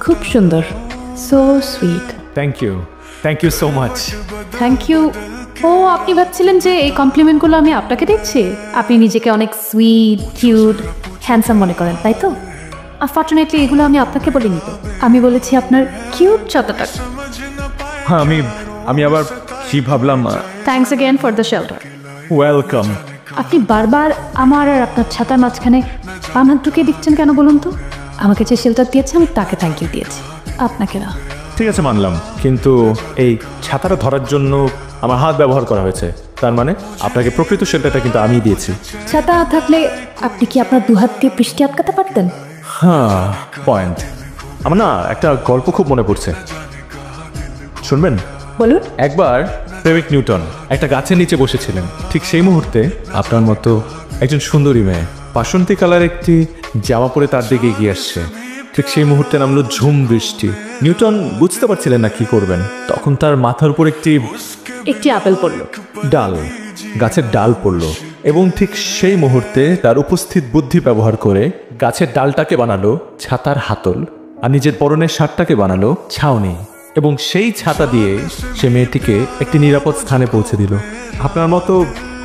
খুব সুন্দর, so sweet. Thank you so much. Thank you. ও, আপনি ভাবছিলেন যে এই কমপ্লিমেন্টগুলো আমি আপনাকে দিচ্ছি? আপনি নিজেকে অনেক সুইট, কিউট, হ্যান্ডসাম মনে করেন, তাই তো? আনফর্চুনেটলি এগুলো আমি আপনাকে বলিনি তো, আমি বলেছি আপনার কিউট ছাতাটা। হ্যাঁ, আমি আবার কি ভাবলাম। Thanks again for the shelter. Welcome. আপনি বারবার আমার আর আপনার ছাতার মাঝখানে বাম হাত ঢুকিয়ে দিচ্ছেন কেন বলুন তো? আমাকে যে শেল্টার দিয়েছে আমি তাকে থ্যাংক ইউ দিয়েছি, আপনাকে না। ঠিক আছে, মানলাম, কিন্তু এই ছাতাটা ধরার জন্য আমার হাত ব্যবহার করা হয়েছে, তার মানে আপনাকে প্রকৃত শেল্টারটা কিন্তু আমি দিয়েছি। ছাতা না থাকলে আপনি কি আপনার দু হাত দিয়ে বৃষ্টি আটকাতে পারতেন? হ্যাঁ, পয়েন্ট। আমার না একটা গল্প খুব মনে পড়ছে, শুনবেন? বলুন। একবার প্রেমিক নিউটন একটা গাছের নিচে বসেছিলেন। ঠিক সেই মুহূর্তে আপনার মতো একজন সুন্দরী মেয়ে বাসন্তী কালার একটি জামা পরে তার দিকে এগিয়ে আসছে। ঠিক সেই মুহূর্তে নামলো ঝুম বৃষ্টি। নিউটন বুঝতে পারছিলেন না কি করবেন। তখন তার মাথার উপর একটি আপেল পড়লো, গাছের ডাল পড়লো, এবং ঠিক সেই মুহূর্তে তার উপস্থিত বুদ্ধি ব্যবহার করে গাছের ডালটাকে বানালো ছাতার হাতল, আর নিজের পরনের শার্টটাকে বানালো ছাউনি, এবং সেই ছাতা দিয়ে সে মেয়েটিকে একটি নিরাপদ স্থানে পৌঁছে দিল। আপনার মতো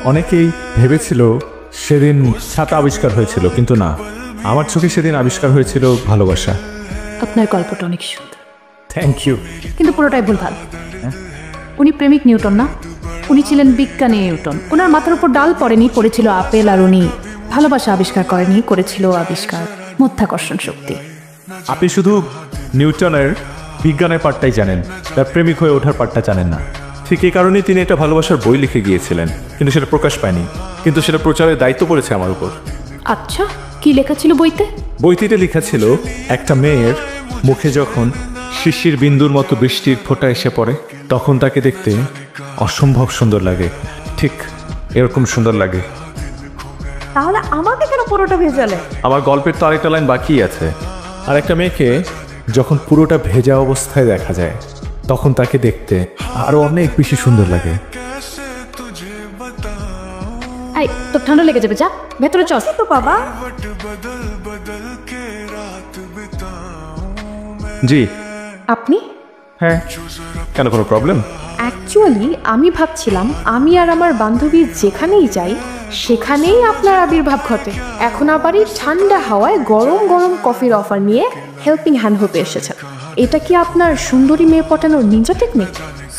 অনেকেই ভেবেছিল সেদিন ছাতা আবিষ্কার হয়েছিল, কিন্তু না, আমার চোখে সেদিন আবিষ্কার হয়েছিল ভালোবাসা। আপনার গল্পটা অনেক সুন্দর। Thank you. কিন্তু পুরোটাই ভুলভাল। উনি প্রেমিক নিউটন না, উনি ছিলেন বিজ্ঞানী নিউটন। ওনার মাথার উপর ডাল পড়েনি, পড়েছিল আপেল, আর উনি ভালোবাসা আবিষ্কার করেনি, করেছিল আবিষ্কার মাধ্যাকর্ষণ শক্তি। আপনি শুধু নিউটনের বিজ্ঞানের পার্টটাই জানেন, তার প্রেমিক হয়ে ওঠার পার্টটা জানেন না। ঠিক এই কারণেই তিনি একটা ভালোবাসার বই লিখে গিয়েছিলেন, কিন্তু সেটা প্রকাশ পায়নি, কিন্তু সেটা প্রচারের দায়িত্ব পড়েছে আমার উপর। আচ্ছা, কি লেখা ছিল বইতে? বইটিতে লেখা ছিল একটা মেয়ের মুখে যখন শিশির বিন্দুর মতো বৃষ্টির ফোঁটা এসে পড়ে, তখন তাকে দেখতে অসম্ভব সুন্দর লাগে। ঠিক এরকম সুন্দর লাগে। তাহলে আমাকে কেন পুরোটা ভেজালে? আমার গল্পের তো আরেকটা লাইন বাকি আছে। আর একটা মেয়েকে যখন পুরোটা ভেজা অবস্থায় দেখা যায়, তখন তাকে দেখতে আরো অনেক বেশি সুন্দর লাগে। এই, তো ঠান্ডা লেগে যাবে, যা ভেতরে চল। তো বাবা। জি। আপনি? হ্যাঁ, কেন, কোনো প্রবলেম? অ্যাকচুয়ালি আমি ভাবছিলাম আমি আর আমার বান্ধবী যেখানেই যাই সেখানেই আপনার আবির্ভাব ঘটে। এখন আবারই ঠান্ডা হাওয়ায় গরম গরম কফির অফার নিয়ে হেল্পিং হ্যান্ড হতে এসেছেন। এটা কি আপনার সুন্দরী মেয়ে পটানোর নিনজা টেকনিক?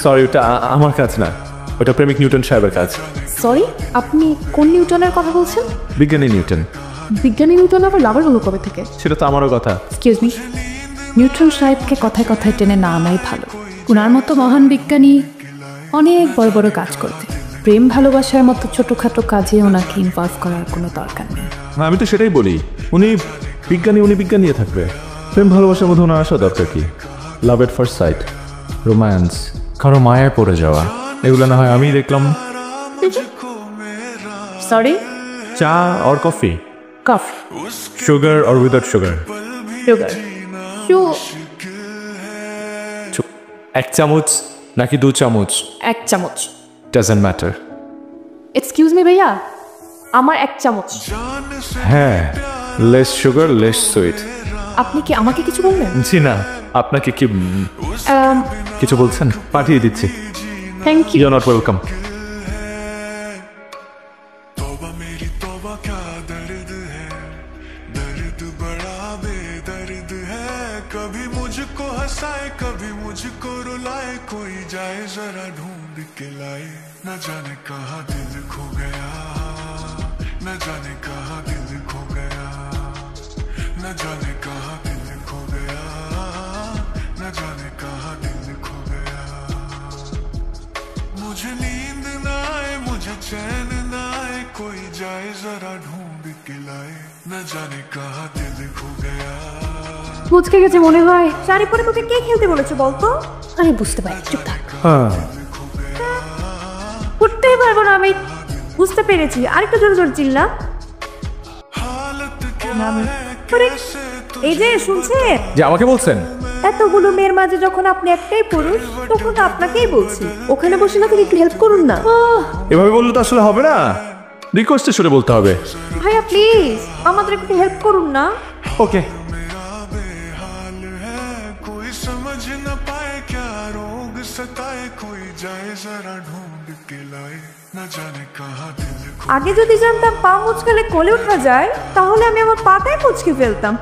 সরি, ওটা আমার কাজ না, ওটা প্রেমিক নিউটন সাহেবের কাজ। সরি, আপনি কোন নিউটনের কথা বলছেন? বিজ্ঞানী নিউটন। বিজ্ঞানী নিউটন আবার লাভার হলো কবে থেকে? সেটা তো আমারও কথা। এক্সকিউজ মি, নিউটন সাহেবকে কথায় কথায় টেনে না আনাই ভালো। ওনার মতো মহান বিজ্ঞানী অনেক বড় বড় কাজ করতে, প্রেম ভালোবাসার মতো ছোটোখাটো কাজে ওনাকে ইনভলভ করার কোনো দরকার নেই। আমি তো সেটাই বলি, উনি বিজ্ঞানী থাকবে, প্রেম ভালোবাসার মধ্যে ওনার আসা দরকার কি? লাভ এট ফার্স্ট সাইট, রোম্যান্স, কারো মায়ায় পড়ে যাওয়া, এগুলো না হয় আমি দেখলাম। সরি, চা or coffee? Coffee. Sugar or without sugar? Sugar. এক চামচ নাকি 2 চামচ? 1 চামচ। Doesn't matter. এক্সকিউজ মি ভাইয়া, আমার 1 চামচ। হ্যাঁ, লেস সুগার লেস সুইট। আপনি কি আমাকে কিছু বললেন? জি না, আপনাকে কি কিছু বলছেন? পাঠিয়ে দিচ্ছি। Thank you. You are not welcome. कभी मुझको हंसाए कभी मुझको रुलाए, कोई जाए जरा ढूंढ के लाए, न जाने कहाँ दिल खो गया, न जाने कहाँ दिल खो गया, न जाने कहाँ दिल खो गया, न जाने कहाँ दिल खो गया। मुझे नींद ना आए मुझे चैन ना आए, कोई जाए जरा ढूंढ के लाए, न जाने कहाँ दिल खो गया। বুঝকে গেছে মনে হয়। শাড়ি পরে তোকে কে খেলতে বলেছে বলতো? আরে বুঝতে পারি, চুপ থাক। উঠতেই পারবো না আমি। বুঝতে পেরেছি, আরেকটু জোরে জোরে চিল্লা। এই যে শুনছে যে আমাকে বলছেন? এতগুলো মেয়ের মাঝে যখন আপনি একটাই পুরুষ, তখন তো আপনাকেই বলছি ওখানে বসে না থেকে একটু হেল্প করুন না। এভাবে বললে তো আসলে হবে না, রিকোয়েস্টে সুরে বলতে হবে। ভাইয়া প্লিজ আমাদের একটু হেল্প করুন না। ওকে। मेरा बेहाल है कोई समझ न पाए क्या रोग सताए कोई जाए जरा ढूंढ के लाए न जाने कहाँ दिल खो আগে যদি জানতাম পা মুচকালে কোলে ওঠা যায় তাহলে আমি আমার পাটাই মুচকে ফেলতাম।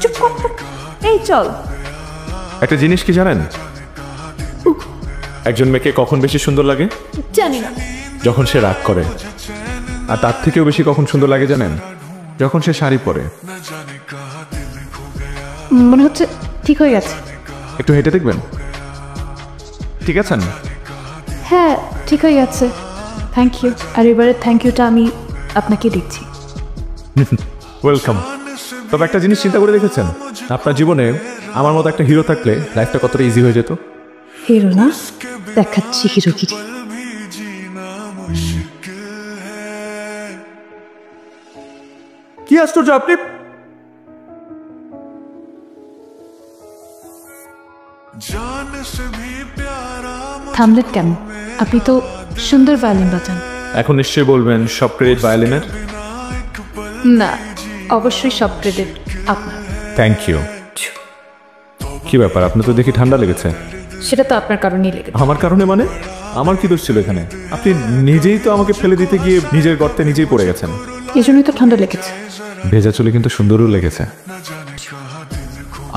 চুপ কর তো। এই চল। একটা জিনিস কি জানেন, একজন মেয়েকে কখন বেশি সুন্দর লাগে? জানি না। যখন সে রাগ করে। আর তার থেকেও বেশি কখন সুন্দর লাগে জানেন? যখন সে শাড়ি পরে। न जाने कहाँ दिल खो गया মনে হচ্ছে ঠিক হয়ে গেছে। একটু হেঁটে দেখবেন? ঠিক আছেন? হ্যাঁ ঠিক হয়ে গেছে, থ্যাংক ইউ। আর এবারে থ্যাংক ইউটা আমি আপনাকে দিচ্ছি। ওয়েলকাম। তবে একটা জিনিস চিন্তা করে দেখেছেন, আপনার জীবনে আমার মতো একটা হিরো থাকলে লাইফটা কতটা ইজি হয়ে যেত? হিরো না, দেখাচ্ছি হিরোগিরি। पल भी जीना मुश्किल है কি আশ্চর্য, আপনি जान से भी प्यारा থামলেন কেন? আপনি তো সুন্দর ভায়োলিন বাজান। এখন নিশ্চয়ই বলবেন সব ক্রেডিট ভায়োলিনের। না, অবশ্যই সব ক্রেডিট আপনার। Thank you. কি ব্যাপার, আপনি তো দেখি ঠান্ডা লেগেছে। সেটা তো আপনার কারণেই লেগেছে। আমার কারণে মানে? আমার কি দোষ ছিল এখানে? আপনি নিজেই তো আমাকে ফেলে দিতে গিয়ে নিজের গর্তে নিজেই পড়ে গেছেন। এই জন্যই তো ঠান্ডা লেগেছে। ভেজা চুলে কিন্তু সুন্দরও লেগেছে।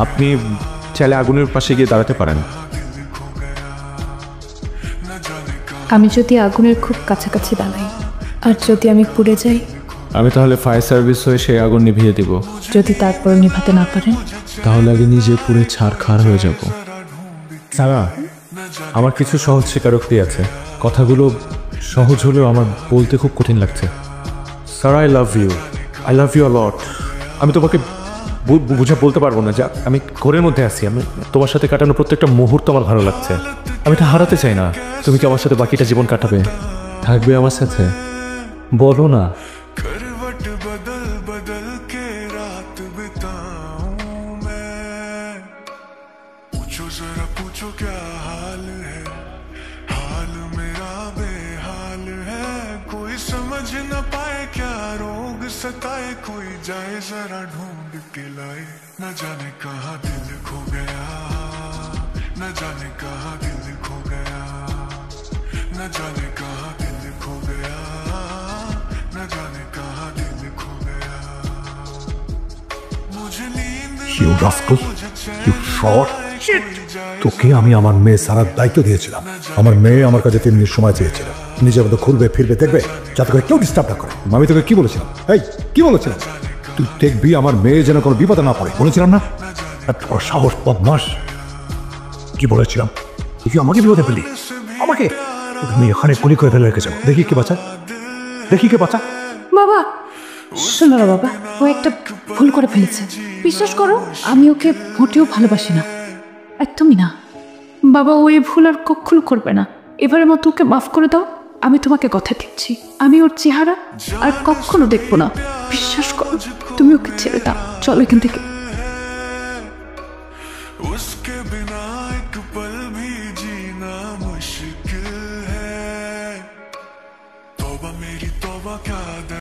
আপনি চাইলে আগুনের পাশে গিয়ে দাঁড়াতে পারেন। আমি যদি আগুনের খুব কাছাকাছি দাঁড়াই আর যদি আমি পুড়ে যাই, আমি তাহলে ফায়ার সার্ভিস হয়ে সেই আগুন নিভিয়ে দিব। যদি তারপর নিভাতে না পারেন, তাহলে আগে নিজে পুড়ে ছারখার হয়ে যাব। সারা, আমার কিছু সহজ স্বীকারোক্তি আছে। কথাগুলো সহজ হলেও আমার বলতে খুব কঠিন লাগছে। Sir, I love you lot. আমি তোমাকে বুঝে বলতে পারবো না যে আমি ঘরের মধ্যে আছি। আমি তোমার সাথে কাটানো প্রত্যেকটা মুহূর্ত আমার ভালো লাগছে। আমি এটা হারাতে চাই না। তুমি কি আমার সাথে বাকিটা জীবন কাটাবে? থাকবে আমার সাথে? বলো না। करवट बदल बदल के रात बिताऊं मैं पूछो जरा पूछो क्या हाल है हाल मेरा बेहाल है कोई समझ न पाए क्या रोग सताए कोई जाए जरा ढूंढ के लाए न जाने कहाँ दिल खो गया न जाने कहाँ दिल खो गया न जाने कहाँ दिल खो गया न जाने कहाँ दिल खो गया मुझे नींद You rascal, you fraud. তোকে আমি আমার মেয়ে সারার দায়িত্ব দিয়েছিলাম। আমার মেয়ে আমার কাছে 3 মিনিট সময় চেয়েছিল, নিজের মতো ঘুরবে ফিরবে দেখবে, যাতে করে কেউ ডিস্টার্ব না করে। আমি তোকে কি বলেছিলাম? এই কি বলেছিলাম? তুই দেখবি আমার মেয়ে যেন কোনো বিপদে না পড়ে, বলেছিলাম না? এত বড় সাহস, বদমাস! কি বলেছিলাম? তুই আমাকে বিপদে ফেলি? আমাকে? আমি এখানে গুলি করে ফেলে রেখেছি। দেখি কে বাঁচা, দেখি কে বাঁচা। বাবা শোনো না বাবা, ও একটা ভুল করে ফেলেছে। বিশ্বাস করো, আমি ওকে মোটেও ভালোবাসি না, একদমই না। বাবা ও এই ভুল আর কখনো করবে না। এবারের মতো ওকে মাফ করে দাও। আমি তোমাকে কথা দিচ্ছি, আমি ওর চেহারা আর কখনো দেখবো না। বিশ্বাস করো, তুমি ওকে ছেড়ে দাও। চলো এখান থেকে। उसके बिना एक पल भी जीना मुश्किल है तौबा मेरी तौबा क्या